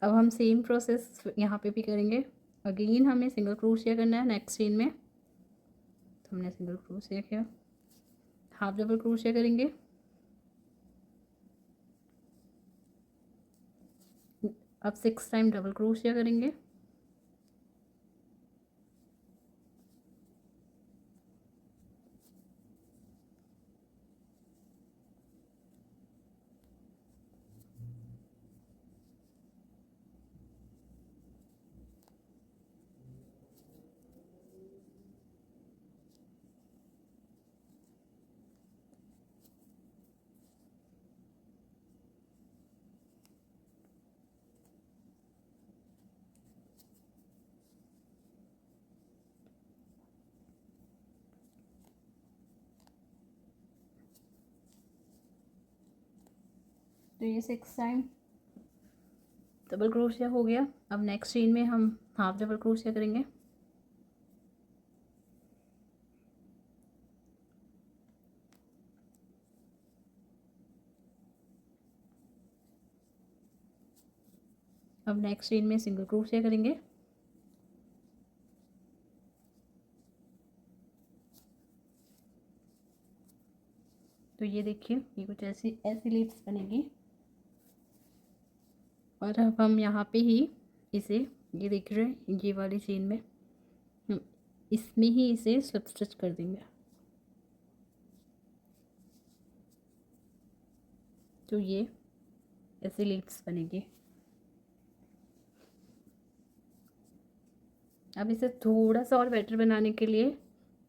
अब हम सेम प्रोसेस यहाँ पे भी करेंगे। अगेन हमें सिंगल क्रोशिया करना है नेक्स्ट चेन में। तो हमने सिंगल क्रोशिया किया, हाफ डबल क्रोशिया करेंगे, अब 6 टाइम डबल क्रोशिया करेंगे, तो ये 6 टाइम डबल क्रोशिया हो गया। अब नेक्स्ट चेन में हम हाफ डबल क्रोशिया करेंगे, अब नेक्स्ट चेन में सिंगल क्रोशिया करेंगे, तो ये देखिए ये कुछ ऐसी लीव्स बनेगी। और अब हम यहाँ पे ही इसे, ये देख रहे हैं ये वाली चेन में हम इसमें ही इसे स्लिप स्टिच कर देंगे। तो ये ऐसी लीव्स बनेगी। अब इसे थोड़ा सा और बेटर बनाने के लिए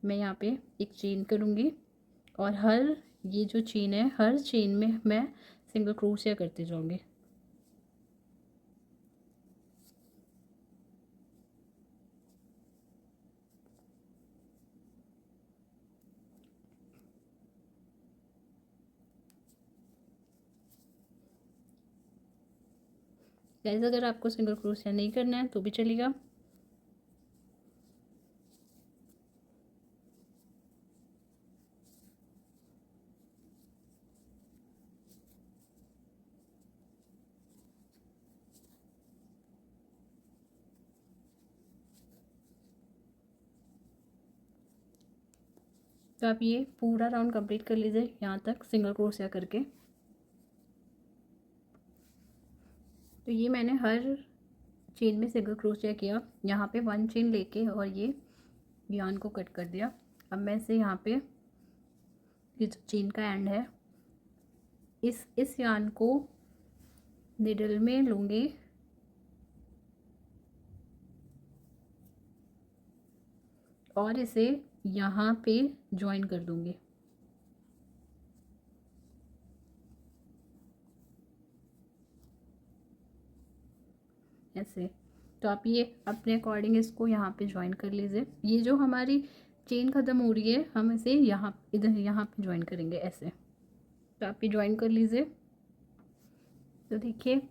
मैं यहाँ पे एक चेन करूँगी और हर ये जो चेन है हर चेन में मैं सिंगल क्रोशिया करते जाऊँगी। गाइस अगर आपको सिंगल क्रोशिया नहीं करना है तो भी चलेगा। तो आप ये पूरा राउंड कंप्लीट कर लीजिए यहाँ तक सिंगल क्रोशिया करके। तो ये मैंने हर चेन में सिंगल क्रोशिया किया, यहाँ पे 1 चेन लेके और ये यार्न को कट कर दिया। अब मैं इसे यहाँ पे ये जो चेन का एंड है इस यार्न को निडल में लूँगी और इसे यहाँ पे ज्वाइन कर दूँगी ऐसे। तो आप ये अपने अकॉर्डिंग इसको यहाँ पे ज्वाइन कर लीजिए। ये जो हमारी चेन ख़त्म हो रही है हम इसे यहाँ इधर यहाँ पे ज्वाइन करेंगे ऐसे। तो आप ये ज्वाइन कर लीजिए। तो देखिए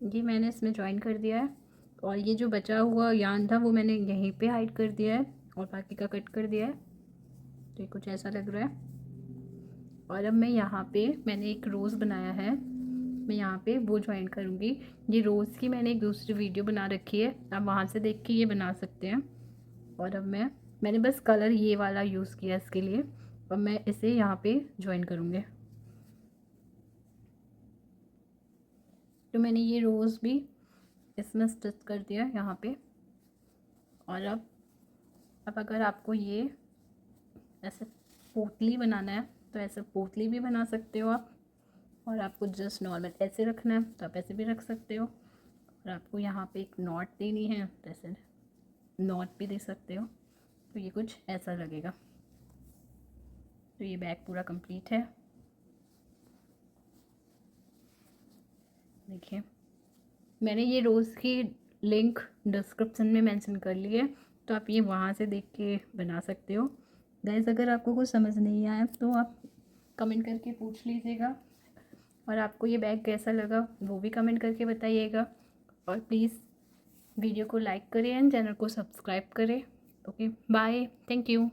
ये मैंने इसमें ज्वाइन कर दिया है और ये जो बचा हुआ यार्न था वो मैंने यहीं पे हाइड कर दिया है और बाकी का कट कर दिया है। तो ये कुछ ऐसा लग रहा है। और अब मैं यहाँ पे मैंने एक रोज़ बनाया है मैं यहाँ पे वो ज्वाइन करूँगी। ये रोज़ की मैंने एक दूसरी वीडियो बना रखी है, आप वहाँ से देख के ये बना सकते हैं। और अब मैंने बस कलर ये वाला यूज़ किया इसके लिए, और मैं इसे यहाँ पे ज्वाइन करूँगी। तो मैंने ये रोज़ भी इसमें स्टिच कर दिया यहाँ पे। और अब अगर आपको ये ऐसे पोटली बनाना है तो ऐसे पोटली भी बना सकते हो आप, और आपको जस्ट नॉर्मल ऐसे रखना है तो आप ऐसे भी रख सकते हो, और आपको यहाँ पे एक नॉट देनी है तो ऐसे नॉट भी दे सकते हो। तो ये कुछ ऐसा लगेगा। तो ये बैग पूरा कंप्लीट है। देखिए मैंने ये रोज़ की लिंक डिस्क्रिप्शन में मेंशन कर ली है, तो आप ये वहाँ से देख के बना सकते हो। गाइस अगर आपको कुछ समझ नहीं आया तो आप कमेंट करके पूछ लीजिएगा, और आपको ये बैग कैसा लगा वो भी कमेंट करके बताइएगा। और प्लीज़ वीडियो को लाइक करें एंड चैनल को सब्सक्राइब करें। Okay bye, thank you.